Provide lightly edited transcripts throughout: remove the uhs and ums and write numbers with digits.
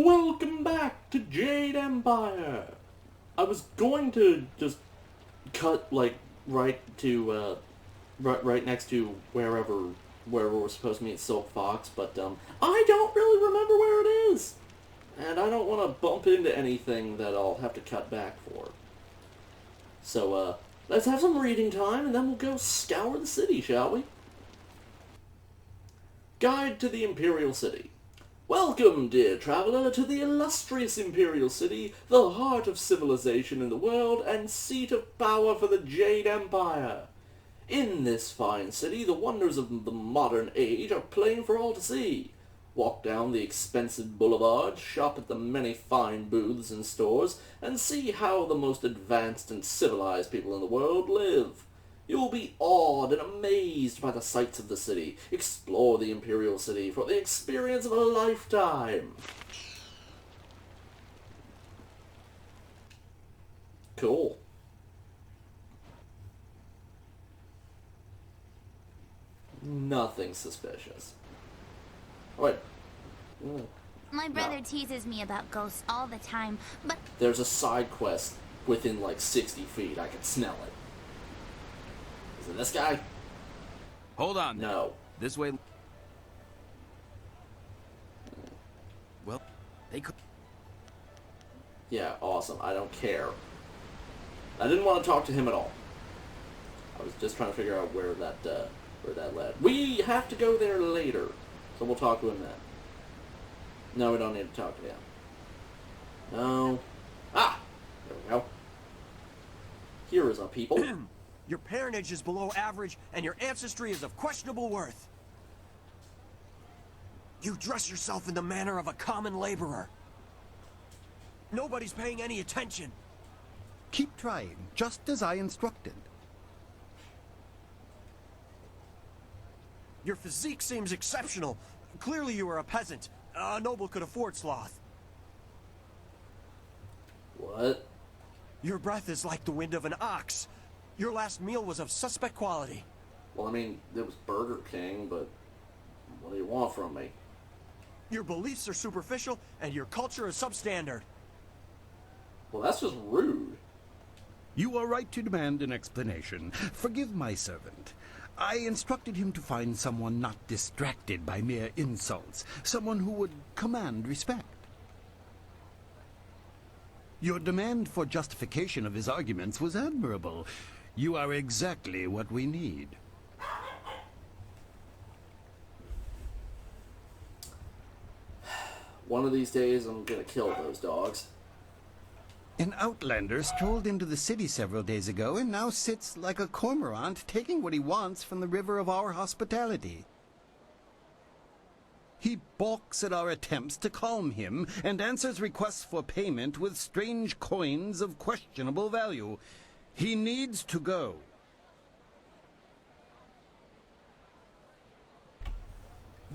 Welcome back to Jade Empire. I was going to just cut like right next to wherever we're supposed to meet Silk Fox, but I don't really remember where it is, and I don't want to bump into anything that I'll have to cut back for. So let's have some reading time, and then we'll go scour the city, shall we? Guide to the Imperial City. Welcome, dear traveler, to the illustrious Imperial City, the heart of civilization in the world and seat of power for the Jade Empire. In this fine city, the wonders of the modern age are plain for all to see. Walk down the expensive boulevards, shop at the many fine booths and stores, and see how the most advanced and civilized people in the world live. You will be awed and amazed by the sights of the city. Explore the Imperial City for the experience of a lifetime. Cool. Nothing suspicious. Oh, wait. My brother teases me about ghosts all the time, but... There's a side quest within like 60 feet. I can smell it. Is it this guy? Hold on. No. This way. Well, they could. Yeah, awesome. I don't care. I didn't want to talk to him at all. I was just trying to figure out where that led. We have to go there later, so we'll talk to him then. No, we don't need to talk to him. No. Ah! There we go. Here is our people. Your parentage is below average, and your ancestry is of questionable worth. You dress yourself in the manner of a common laborer. Nobody's paying any attention. Keep trying, just as I instructed. Your physique seems exceptional. Clearly you are a peasant. A noble could afford sloth. What? Your breath is like the wind of an ox. Your last meal was of suspect quality. Well, I mean, it was Burger King, but what do you want from me? Your beliefs are superficial, and your culture is substandard. Well, that's just rude. You are right to demand an explanation. Forgive my servant. I instructed him to find someone not distracted by mere insults, someone who would command respect. Your demand for justification of his arguments was admirable. You are exactly what we need. One of these days, I'm gonna kill those dogs. An Outlander strolled into the city several days ago and now sits like a cormorant taking what he wants from the river of our hospitality. He balks at our attempts to calm him and answers requests for payment with strange coins of questionable value. He needs to go.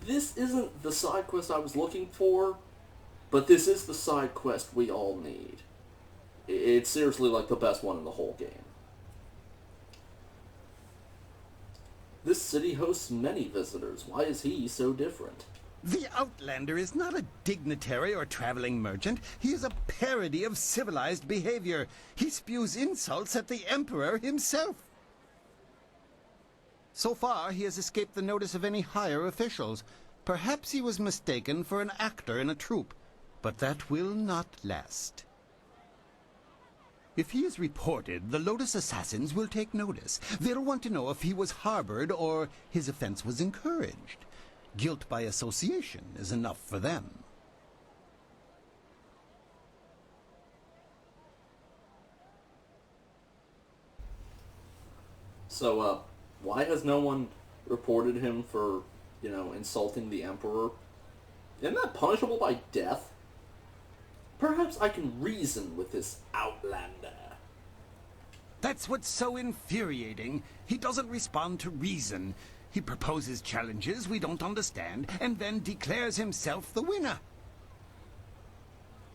This isn't the side quest I was looking for, but this is the side quest we all need. It's seriously like the best one in the whole game. This city hosts many visitors. Why is he so different? The Outlander is not a dignitary or traveling merchant. He is a parody of civilized behavior. He spews insults at the Emperor himself. So far, he has escaped the notice of any higher officials. Perhaps he was mistaken for an actor in a troupe, but that will not last. If he is reported, the Lotus assassins will take notice. They'll want to know if he was harbored or his offense was encouraged. Guilt by association is enough for them. So, why has no one reported him for, insulting the Emperor? Isn't that punishable by death? Perhaps I can reason with this Outlander. That's what's so infuriating. He doesn't respond to reason. He proposes challenges we don't understand, and then declares himself the winner.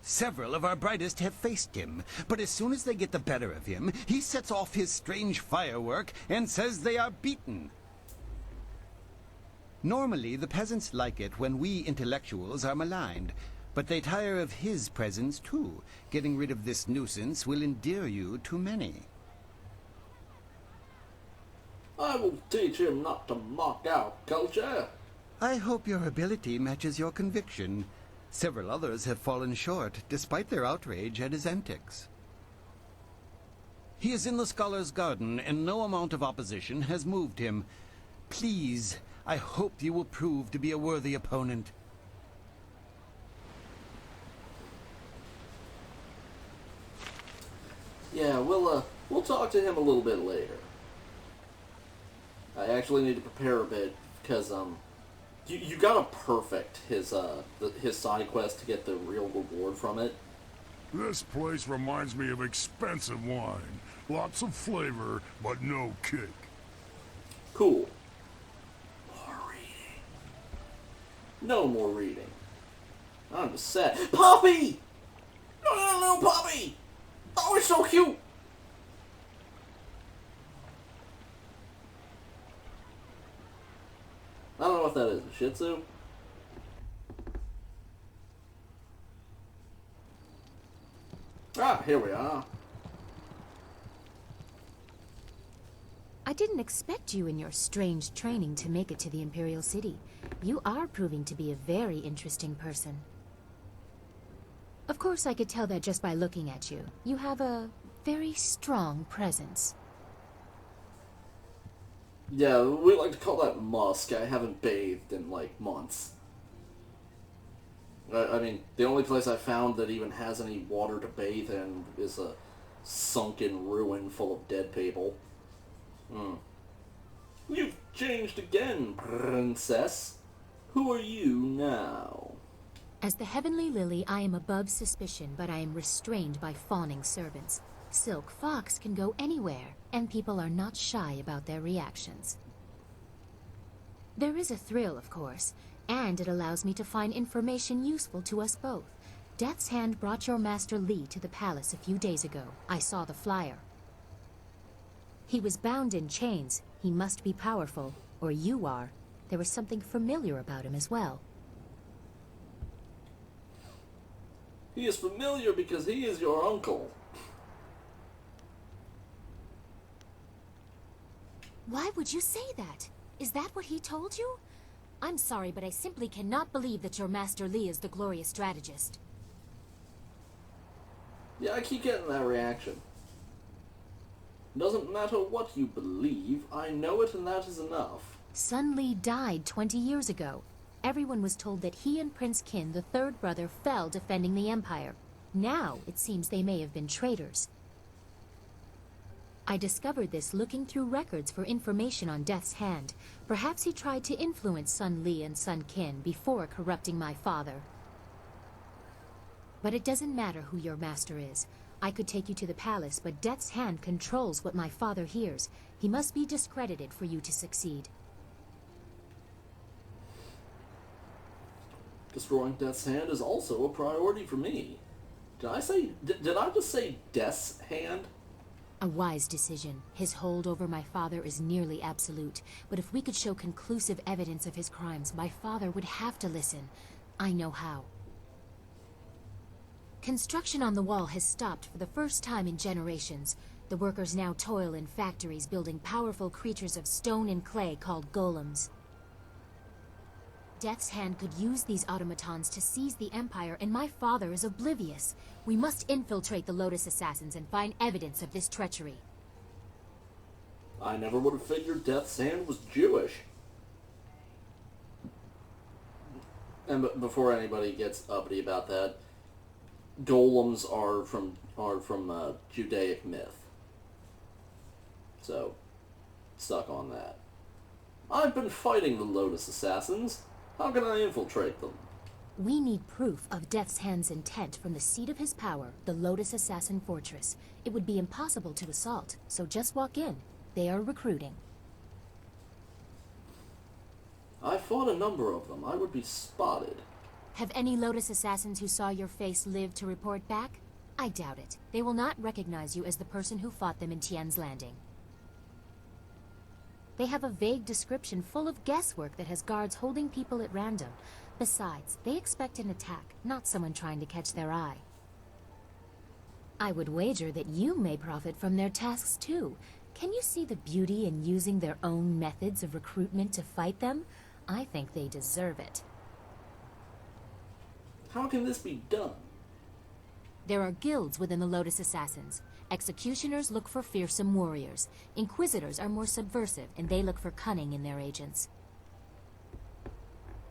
Several of our brightest have faced him, but as soon as they get the better of him, he sets off his strange firework and says they are beaten. Normally, the peasants like it when we intellectuals are maligned, But they tire of his presence, too. Getting rid of this nuisance will endear you to many. I will teach him not to mock our culture. I hope your ability matches your conviction. Several others have fallen short, despite their outrage at his antics. He is in the Scholar's Garden, and no amount of opposition has moved him. Please, I hope you will prove to be a worthy opponent. Yeah, we'll talk to him a little bit later. I actually need to prepare a bit, because, you gotta perfect his side quest to get the real reward from it. This place reminds me of expensive wine. Lots of flavor, but no kick. Cool. More reading. No more reading. I'm just sad. Puppy! No, little puppy! Oh, it's so cute! I don't know what that is. A Shih Tzu? Ah, here we are. I didn't expect you in your strange training to make it to the Imperial City. You are proving to be a very interesting person. Of course, I could tell that just by looking at you. You have a very strong presence. Yeah, we like to call that musk. I haven't bathed in, like, months. I mean, the only place I found that even has any water to bathe in is a sunken ruin full of dead people. You've changed again, princess. Who are you now? As the Heavenly Lily, I am above suspicion, but I am restrained by fawning servants. Silk Fox can go anywhere, and people are not shy about their reactions. There is a thrill, of course, and it allows me to find information useful to us both. Death's Hand brought your Master Li to the palace a few days ago. I saw the flyer. He was bound in chains. He must be powerful, or you are. There was something familiar about him as well. He is familiar because he is your uncle. Why would you say that? Is that what he told you? I'm sorry, but I simply cannot believe that your Master Li is the glorious strategist. Yeah, I keep getting that reaction. Doesn't matter what you believe, I know it and that is enough. Sun Li died 20 years ago. Everyone was told that he and Prince Qin, the third brother, fell defending the Empire. Now, it seems they may have been traitors. I discovered this looking through records for information on Death's Hand. Perhaps he tried to influence Sun Li and Sun Qin before corrupting my father. But it doesn't matter who your master is. I could take you to the palace, but Death's Hand controls what my father hears. He must be discredited for you to succeed. Destroying Death's Hand is also a priority for me. Did I just say Death's Hand? A wise decision. His hold over my father is nearly absolute. But if we could show conclusive evidence of his crimes, my father would have to listen. I know how. Construction on the wall has stopped for the first time in generations. The workers now toil in factories building powerful creatures of stone and clay called golems. Death's Hand could use these automatons to seize the Empire, and my father is oblivious. We must infiltrate the Lotus Assassins and find evidence of this treachery. I never would have figured Death's Hand was Jewish. And before anybody gets uppity about that, golems are from Judaic myth. So, stuck on that. I've been fighting the Lotus Assassins. How can I infiltrate them? We need proof of Death's Hand's intent from the seat of his power, the Lotus Assassin Fortress. It would be impossible to assault, so just walk in. They are recruiting. I fought a number of them. I would be spotted. Have any Lotus Assassins who saw your face lived to report back? I doubt it. They will not recognize you as the person who fought them in Tian's Landing. They have a vague description full of guesswork that has guards holding people at random. Besides, they expect an attack, not someone trying to catch their eye. I would wager that you may profit from their tasks too. Can you see the beauty in using their own methods of recruitment to fight them? I think they deserve it. How can this be done? There are guilds within the Lotus Assassins. Executioners look for fearsome warriors. Inquisitors are more subversive, and they look for cunning in their agents.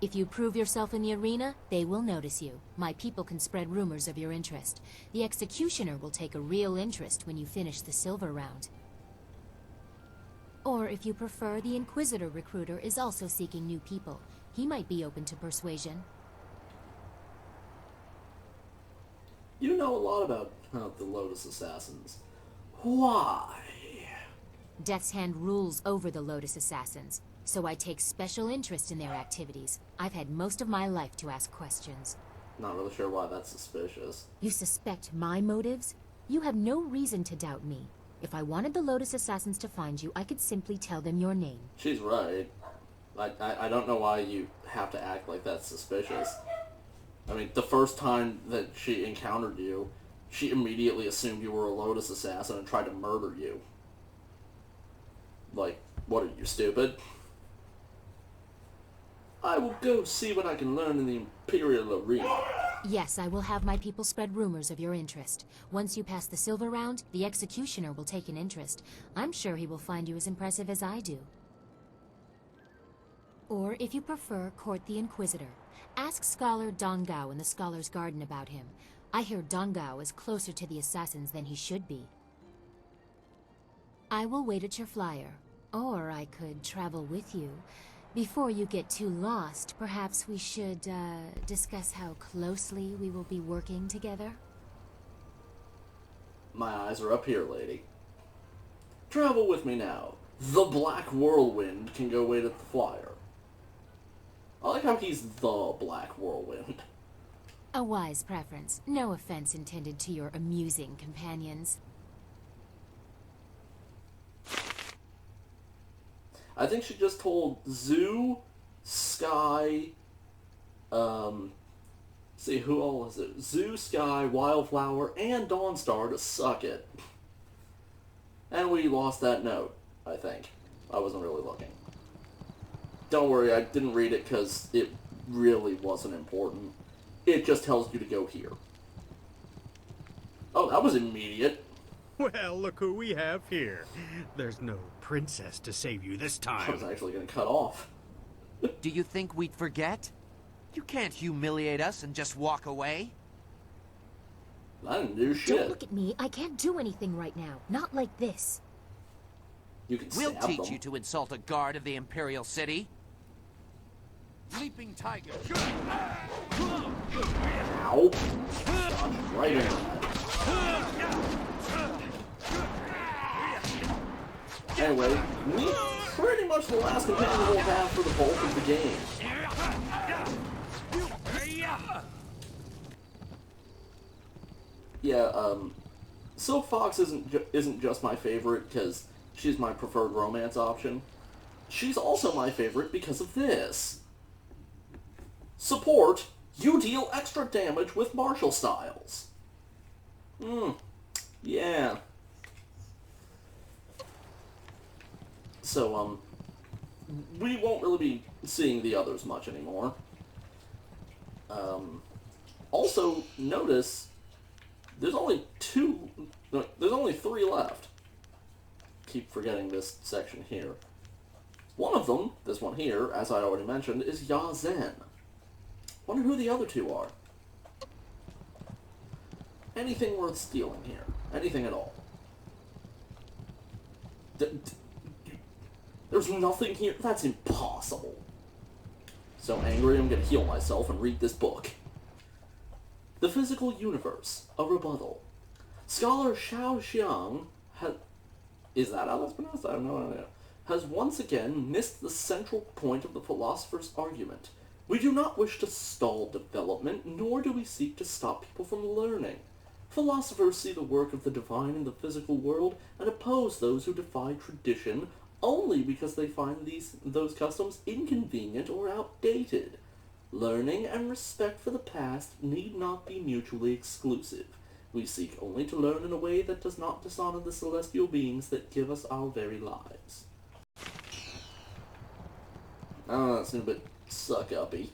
If you prove yourself in the arena, they will notice you. My people can spread rumors of your interest. The Executioner will take a real interest when you finish the silver round. Or if you prefer, the Inquisitor recruiter is also seeking new people. He might be open to persuasion. You know a lot about the Lotus Assassins. Why? Death's Hand rules over the Lotus Assassins, so I take special interest in their activities. I've had most of my life to ask questions. Not really sure why that's suspicious. You suspect my motives? You have no reason to doubt me. If I wanted the Lotus Assassins to find you, I could simply tell them your name. She's right. I don't know why you have to act like that's suspicious. I mean, the first time that she encountered you, she immediately assumed you were a Lotus Assassin and tried to murder you. Like, what are you, stupid? I will go see what I can learn in the Imperial Arena. Yes, I will have my people spread rumors of your interest. Once you pass the silver round, the Executioner will take an interest. I'm sure he will find you as impressive as I do. Or, if you prefer, court the Inquisitor. Ask Scholar Dongao in the Scholar's Garden about him. I hear Dongao is closer to the Assassins than he should be. I will wait at your flyer. Or I could travel with you. Before you get too lost, perhaps we should, discuss how closely we will be working together? My eyes are up here, lady. Travel with me now. The Black Whirlwind can go wait at the flyer. I like how he's the Black Whirlwind. A wise preference. No offense intended to your amusing companions. I think she just told Zoo, Sky, see, who all is it? Zoo, Sky, Wildflower, and Dawnstar to suck it. And we lost that note, I think. I wasn't really looking. Don't worry, I didn't read it because it really wasn't important. It just tells you to go here. Oh, that was immediate. Well, look who we have here. There's no princess to save you this I was time. actually going to cut off. Do you think we'd forget? You can't humiliate us and just walk away. I didn't do shit. Don't look at me. I can't do anything right now. Not like this. You can We'll stab teach them. you to insult a guard of the Imperial City. Leaping Tiger. Ow. Dodged right into that. Anyway, we pretty much the last companion we'll have for the bulk of the game. Yeah, Silk Fox isn't just my favorite because she's my preferred romance option. She's also my favorite because of this. Support, you deal extra damage with martial styles. Yeah. So, we won't really be seeing the others much anymore. Also, notice, there's only three left. Keep forgetting this section here. One of them, this one here, as I already mentioned, is Ya Zhen. Wonder who the other two are. Anything worth stealing here? Anything at all? There's nothing here? That's impossible. So angry, I'm gonna heal myself and read this book. The Physical Universe, a Rebuttal. Scholar Xiao Xiang is that how that's pronounced? I have no idea. Has once again missed the central point of the philosopher's argument. We do not wish to stall development, nor do we seek to stop people from learning. Philosophers see the work of the divine in the physical world and oppose those who defy tradition only because they find those customs inconvenient or outdated. Learning and respect for the past need not be mutually exclusive. We seek only to learn in a way that does not dishonor the celestial beings that give us our very lives. Oh, that's a bit suck-uppy.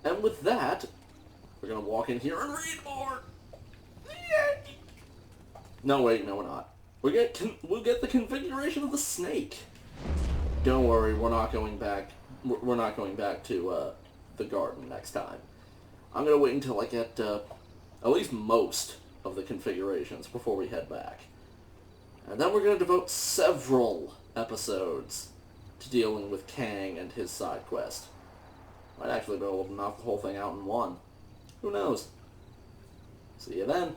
And with that, we're gonna walk in here and read more! Yay! No, wait, no we're not. We'll get the configuration of the snake. Don't worry, we're not going back. We're not going back to the garden next time. I'm gonna wait until I get at least most of the configurations before we head back. And then we're gonna devote several episodes to dealing with Kang and his side quest. Might actually be able to knock the whole thing out in one. Who knows? See you then.